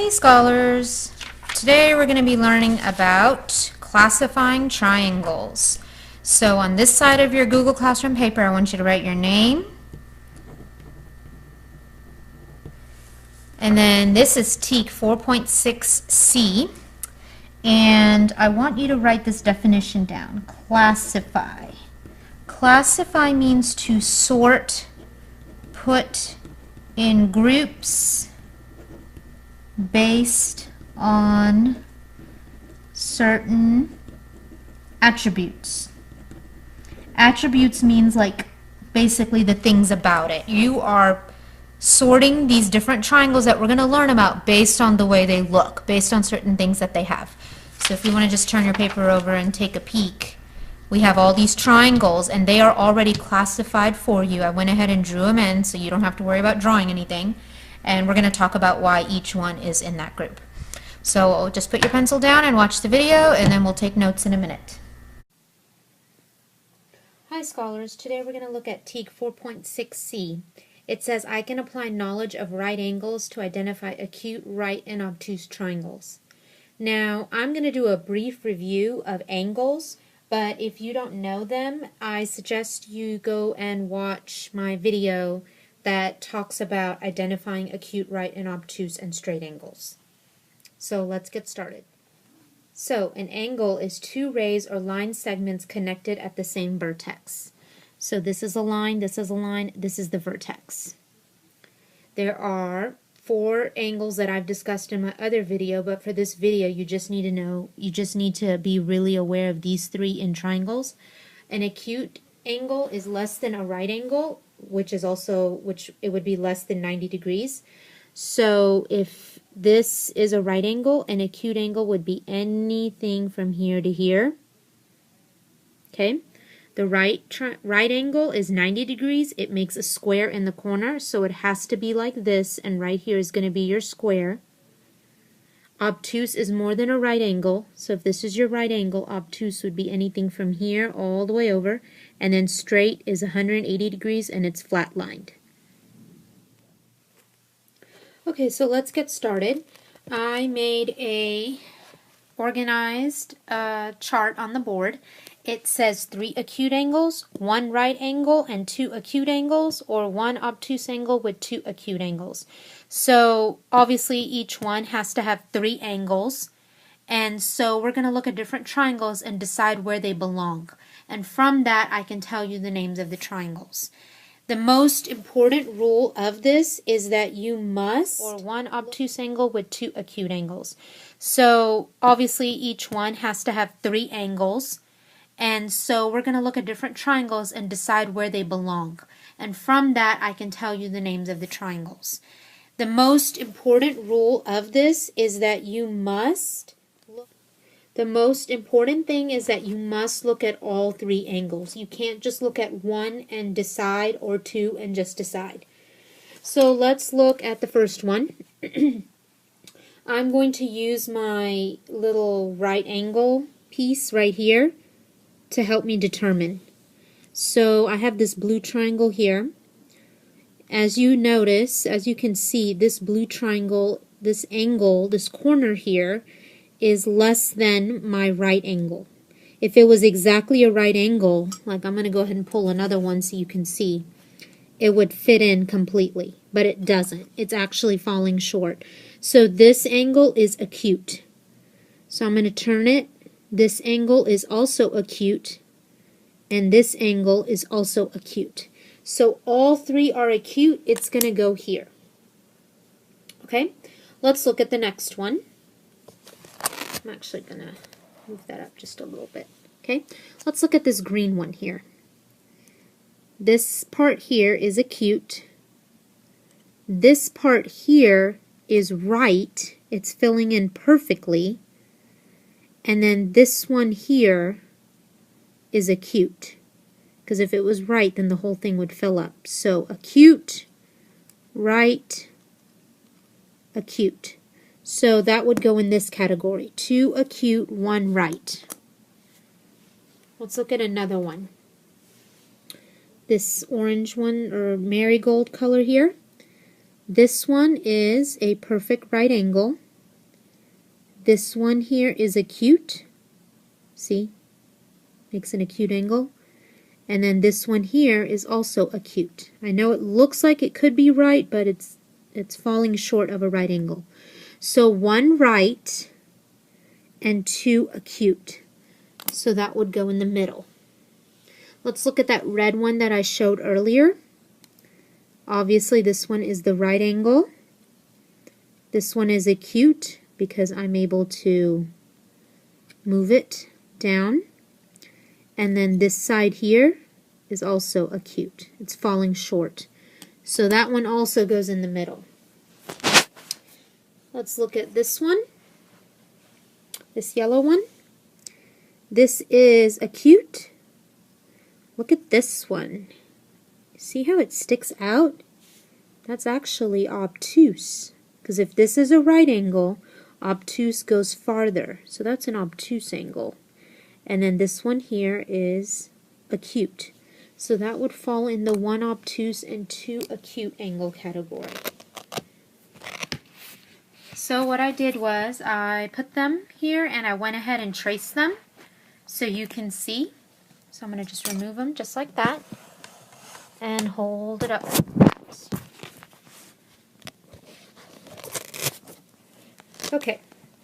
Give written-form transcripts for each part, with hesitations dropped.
Hi scholars! Today we're going to be learning about classifying triangles. So on this side of your Google Classroom paper I want you to write your name, and then this is TEK 4.6C, and I want you to write this definition down. Classify. Classify means to sort, put in groups based on certain attributes. Attributes means like basically the things about it. You are sorting these different triangles that we're going to learn about based on the way they look, based on certain things that they have. So if you want to just turn your paper over and take a peek, we have all these triangles and they are already classified for you. I went ahead and drew them in so you don't have to worry about drawing anything. And we're going to talk about why each one is in that group. So just put your pencil down and watch the video, and then we'll take notes in a minute. Hi scholars, today we're going to look at TEK 4.6C. It says, I can apply knowledge of right angles to identify acute, right, and obtuse triangles. Now, I'm going to do a brief review of angles, but if you don't know them, I suggest you go and watch my video that talks about identifying acute, right, and obtuse and straight angles. So let's get started. So an angle is two rays or line segments connected at the same vertex. So this is a line, this is a line, this is the vertex. There are 4 angles that I've discussed in my other video, but for this video you just need to know, you just need to be really aware of these 3 in triangles. An acute angle is less than a right angle, which it would be less than 90 degrees. So if this is a right angle, an acute angle would be anything from here to here. Okay, the right angle is 90 degrees. It makes a square in the corner, so it has to be like this, and right here is going to be your square. Obtuse is more than a right angle, so if this is your right angle, obtuse would be anything from here all the way over, and then straight is 180 degrees and it's flat-lined. Okay, so let's get started. I made a organized chart on the board. It says 3 acute angles, 1 right angle, and 2 acute angles, or 1 obtuse angle with 2 acute angles. So obviously each one has to have 3 angles, and so we're going to look at different triangles and decide where they belong. And from that I can tell you the names of the triangles. The most important rule of this is that you must, or 1 obtuse angle with 2 acute angles. So obviously each one has to have 3 angles, and so we're going to look at different triangles and decide where they belong. And from that I can tell you the names of the triangles. The most important rule of this is that you must, the most important thing is that you must look at all 3 angles. You can't just look at 1 and decide, or 2 and just decide. So let's look at the first one. I'm going to use my little right angle piece right here to help me determine. So I have this blue triangle here. As you notice, as you can see, this blue triangle, this angle, this corner here is less than my right angle. If it was exactly a right angle, like I'm going to go ahead and pull another one so you can see, it would fit in completely, but it doesn't. It's actually falling short. So this angle is acute. So I'm going to turn it. This angle is also acute, and this angle is also acute. So all 3 are acute. It's going to go here. Okay, let's look at the next one. I'm actually going to move that up just a little bit. Okay, let's look at this green one here. This part here is acute. This part here is right. It's filling in perfectly. And then this one here is acute. Because if it was right, then the whole thing would fill up. So acute, right, acute. So that would go in this category. 2 acute, 1 right. Let's look at another one. This orange one, or marigold color here. This one is a perfect right angle. This one here is acute. See? Makes an acute angle. And then this one here is also acute. I know it looks like it could be right, but it's falling short of a right angle. So one right and two acute. So that would go in the middle. Let's look at that red one that I showed earlier. Obviously this one is the right angle. This one is acute because I'm able to move it down. And then this side here is also acute. It's falling short. So that one also goes in the middle. Let's look at this one. This yellow one. This is acute. Look at this one. See how it sticks out? That's actually obtuse. Because if this is a right angle, obtuse goes farther. So that's an obtuse angle. And then this one here is acute. So that would fall in the one obtuse and two acute angle category. So what I did was I put them here and I went ahead and traced them so you can see. So I'm going to just remove them just like that and hold it up. Okay,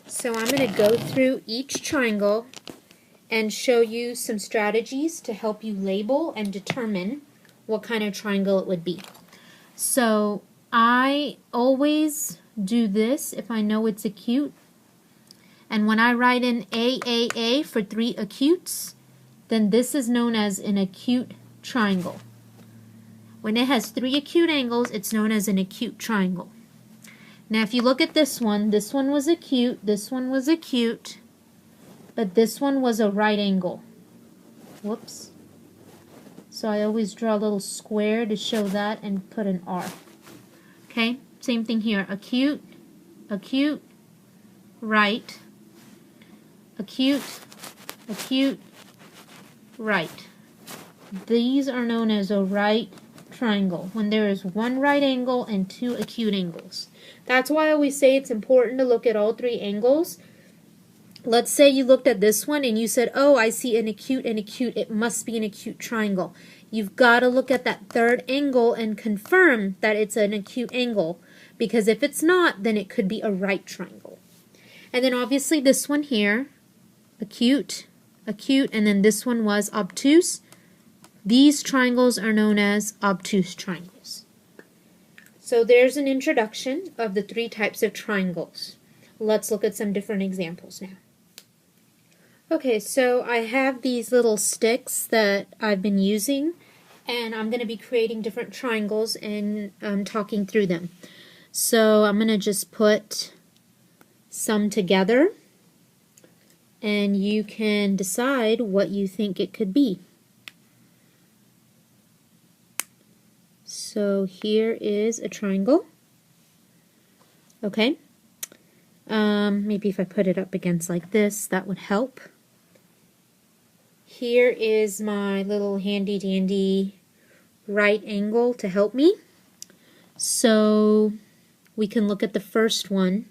so I'm going to go through each triangle and show you some strategies to help you label and determine what kind of triangle it would be. So I always do this if I know it's acute. And when I write in AAA for 3 acutes, then this is known as an acute triangle. When it has 3 acute angles, it's known as an acute triangle. Now if you look at this one was acute, this one was acute, but this one was a right angle. Whoops. So I always draw a little square to show that and put an R. Okay, same thing here. Acute, acute, right, acute, acute, right. These are known as a right triangle when there is 1 right angle and 2 acute angles. That's why I always say it's important to look at all 3 angles. Let's say you looked at this one and you said, oh, I see an acute and acute. It must be an acute triangle. You've got to look at that 3rd angle and confirm that it's an acute angle. Because if it's not, then it could be a right triangle. And then obviously this one here, acute, acute, and then this one was obtuse. These triangles are known as obtuse triangles. So there's an introduction of the 3 types of triangles. Let's look at some different examples now. Okay, so I have these little sticks that I've been using, and I'm going to be creating different triangles and talking through them. So I'm going to just put some together, and you can decide what you think it could be. So here is a triangle. Okay. Maybe if I put it up against like this, that would help. Here is my little handy dandy right angle to help me. So we can look at the first one.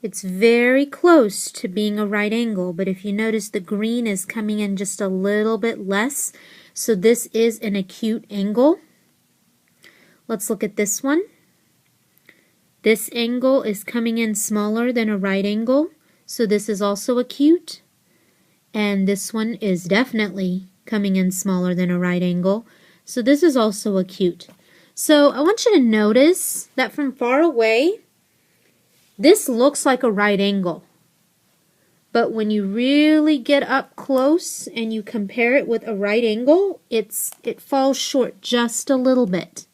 It's very close to being a right angle, but if you notice the green is coming in just a little bit less. So this is an acute angle. Let's look at this one. This angle is coming in smaller than a right angle, so this is also acute. And this one is definitely coming in smaller than a right angle, so this is also acute. So I want you to notice that from far away, this looks like a right angle. But when you really get up close and you compare it with a right angle, it falls short just a little bit.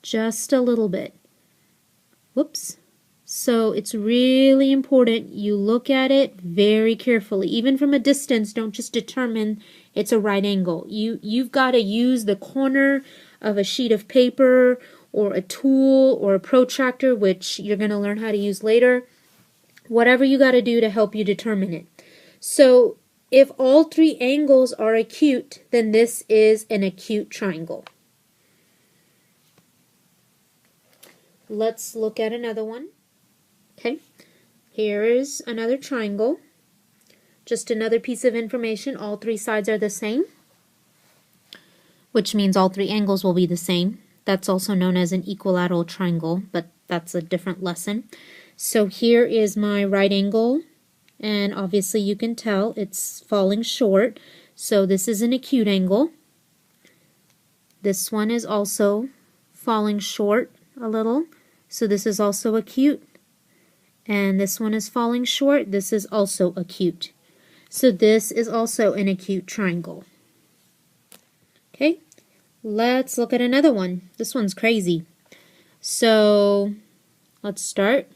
Just a little bit. Whoops. So it's really important you look at it very carefully. Even from a distance, don't just determine it's a right angle. You've got to use the corner of a sheet of paper or a tool or a protractor, which you're going to learn how to use later. Whatever you got to do to help you determine it. So if all 3 angles are acute, then this is an acute triangle. let's look at another one. Okay, here is another triangle. Just another piece of information. All three sides are the same, which means all three angles will be the same. That's also known as an equilateral triangle, but that's a different lesson. So here is my right angle, and obviously you can tell it's falling short. So this is an acute angle. This one is also falling short a little, so this is also acute. And this one is falling short. This is also acute. So this is also an acute triangle. Okay, let's look at another one. This one's crazy. So let's start.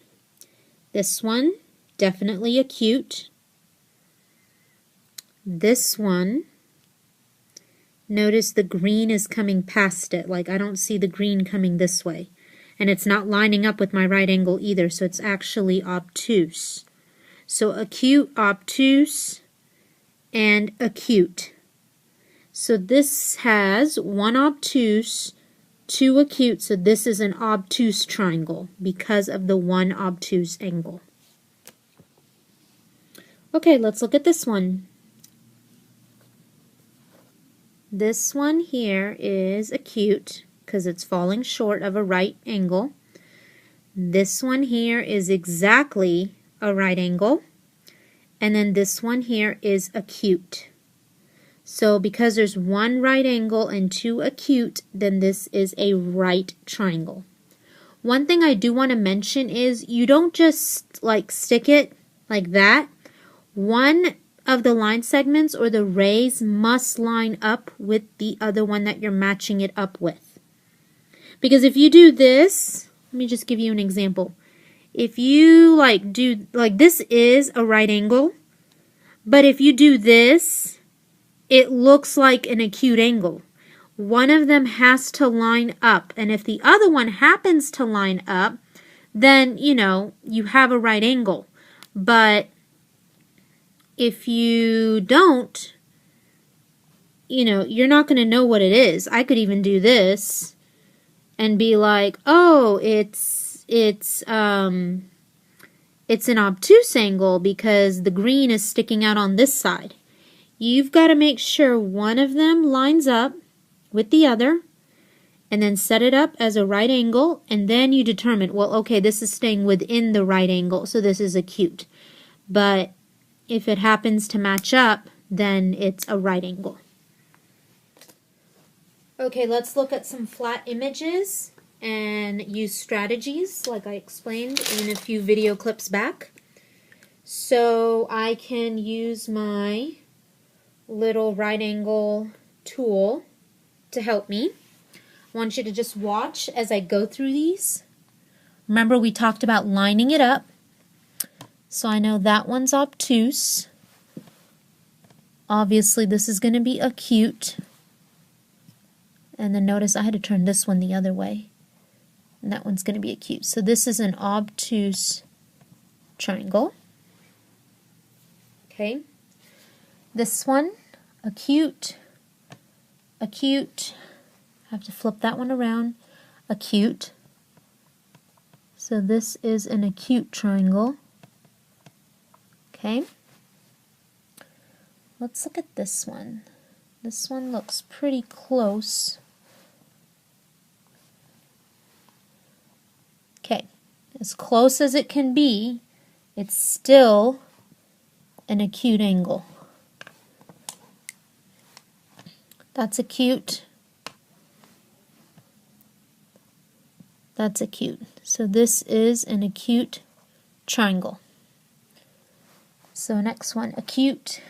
This one, definitely acute. This one, notice the green is coming past it. Like I don't see the green coming this way. And it's not lining up with my right angle either, so it's actually obtuse. So acute, obtuse, and acute. So this has one obtuse, two acute, so this is an obtuse triangle because of the one obtuse angle. Okay, let's look at this one. This one here is acute because it's falling short of a right angle. This one here is exactly a right angle. And then this one here is acute. So because there's one right angle and two acute, then this is a right triangle. One thing I do want to mention is you don't just like stick it like that. One of the line segments or the rays must line up with the other one that you're matching it up with. Because if you do this, let me just give you an example. If you this is a right angle, but if you do this, it looks like an acute angle. One of them has to line up, and if the other one happens to line up, then, you have a right angle. But if you don't, you're not going to know what it is. I could even do this and be like, oh, it's an obtuse angle because the green is sticking out on this side. You've got to make sure one of them lines up with the other and then set it up as a right angle, and then you determine, well, okay, this is staying within the right angle, so this is acute. But if it happens to match up, then it's a right angle. Okay, let's look at some flat images and use strategies like I explained in a few video clips back. So I can use my little right angle tool to help me. I want you to just watch as I go through these. Remember, we talked about lining it up. So I know that one's obtuse. Obviously, this is going to be acute. And then notice I had to turn this one the other way. And that one's going to be acute. So this is an obtuse triangle. Okay. This one, acute, acute. I have to flip that one around. Acute. So this is an acute triangle. Okay. Let's look at this one. This one looks pretty close. Okay, as close as it can be, it's still an acute angle. That's acute. That's acute. So this is an acute triangle. So next one, acute.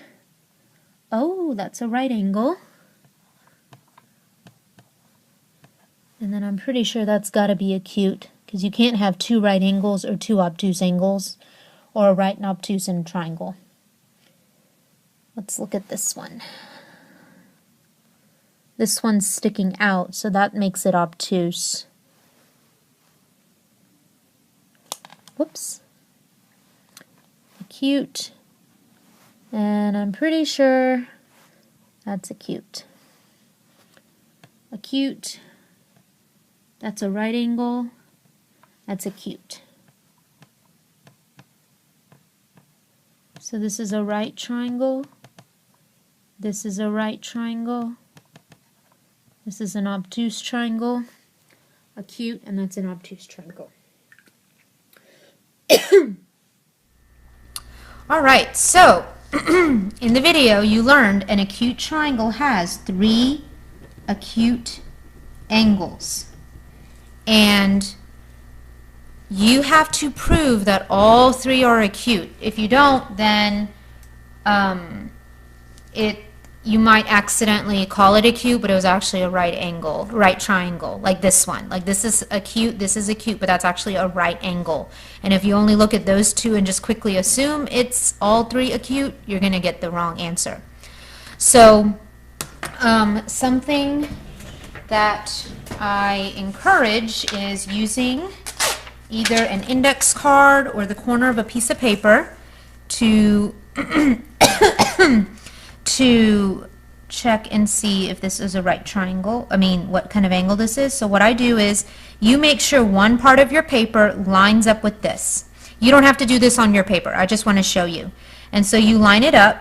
Oh, that's a right angle. And then I'm pretty sure that's got to be acute, because you can't have two right angles or two obtuse angles, or a right and obtuse in a triangle. Let's look at this one. This one's sticking out, so that makes it obtuse. Whoops. Acute. And I'm pretty sure that's acute. Acute. That's a right angle. That's acute. So this is a right triangle. This is a right triangle. This is an obtuse triangle. Acute, and that's an obtuse triangle. Alright, so in the video you learned an acute triangle has 3 acute angles. And you have to prove that all 3 are acute. If you don't, then you might accidentally call it acute, but it was actually a right triangle, like this one. Like this is acute, but that's actually a right angle. And if you only look at those 2 and just quickly assume it's all 3 acute, you're going to get the wrong answer. So something that I encourage is using either an index card or the corner of a piece of paper to to check and see if this is a right triangle. I mean, what kind of angle this is. So what I do is you make sure one part of your paper lines up with this. You don't have to do this on your paper. I just want to show you. And so you line it up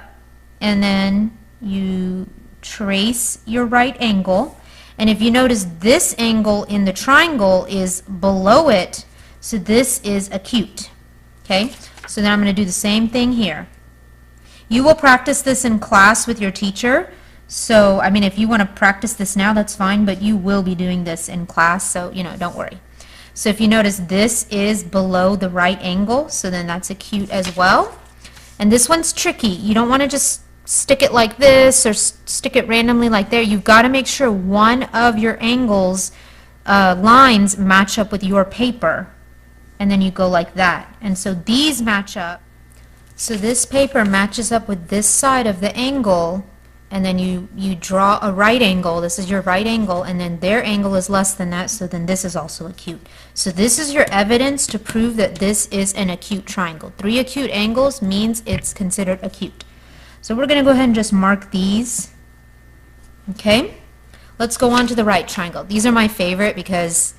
and then you trace your right angle. And if you notice, this angle in the triangle is below it, so this is acute. Okay? So then I'm going to do the same thing here. You will practice this in class with your teacher. So, I mean, if you want to practice this now, that's fine, but you will be doing this in class, so, you know, don't worry. So if you notice, this is below the right angle, so then that's acute as well. And this one's tricky. You don't want to just stick it like this or stick it randomly like there. You've got to make sure one of your angles, lines match up with your paper. And then you go like that. And so these match up. So this paper matches up with this side of the angle, and then you draw a right angle. This is your right angle, and then their angle is less than that, so then this is also acute. So this is your evidence to prove that this is an acute triangle. 3 acute angles means it's considered acute. So we're going to go ahead and just mark these. Okay? Let's go on to the right triangle. These are my favorite because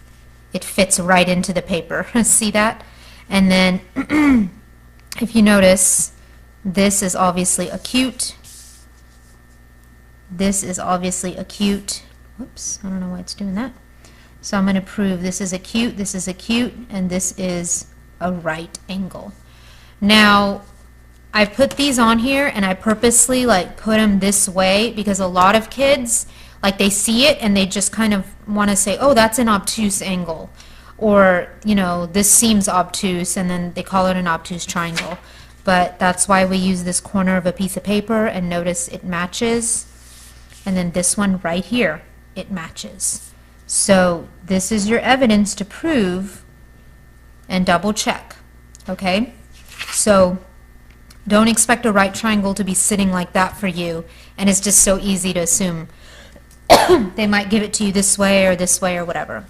it fits right into the paper. See that? And then if you notice, this is obviously acute. This is obviously acute. Whoops, I don't know why it's doing that. So I'm going to prove this is acute, and this is a right angle. Now, I put these on here, and I purposely put them this way because a lot of kids, they see it and they just kind of want to say, oh, that's an obtuse angle. Or, you know, this seems obtuse, and then they call it an obtuse triangle. But that's why we use this corner of a piece of paper, and notice it matches. And then this one right here, it matches. So this is your evidence to prove and double check. Okay? So don't expect a right triangle to be sitting like that for you, and it's just so easy to assume. They might give it to you this way or whatever.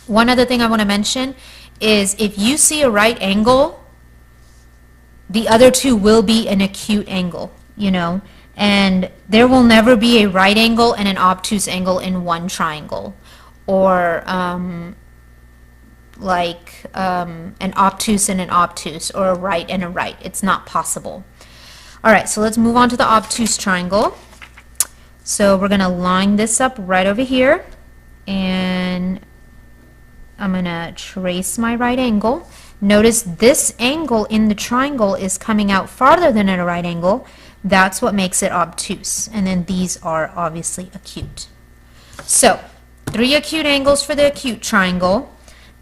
One other thing I want to mention is if you see a right angle, the other 2 will be an acute angle, you know, and there will never be a right angle and an obtuse angle in one triangle, or an obtuse and an obtuse, or a right and a right. It's not possible. All right, so let's move on to the obtuse triangle. So we're going to line this up right over here, and I'm going to trace my right angle. Notice this angle in the triangle is coming out farther than at a right angle. That's what makes it obtuse. And then these are obviously acute. So 3 acute angles for the acute triangle.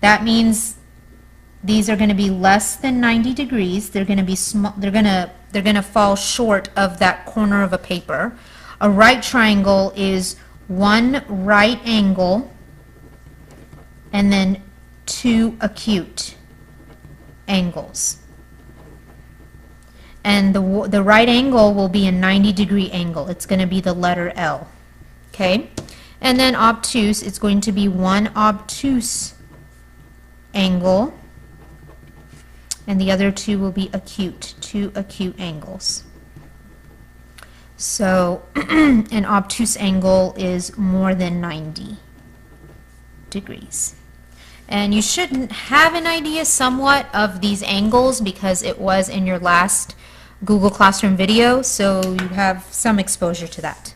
That means these are going to be less than 90 degrees. They're going to be small. They're going to fall short of that corner of a paper. A right triangle is 1 right angle and then 2 acute angles. And the right angle will be a 90-degree angle. It's going to be the letter L. Okay? And then obtuse, it's going to be 1 obtuse angle, and the other 2 will be acute, 2 acute angles. So an obtuse angle is more than 90 degrees. And you should have an idea somewhat of these angles because it was in your last Google Classroom video, so you have some exposure to that.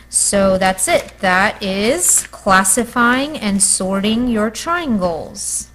So that's it. That is classifying and sorting your triangles.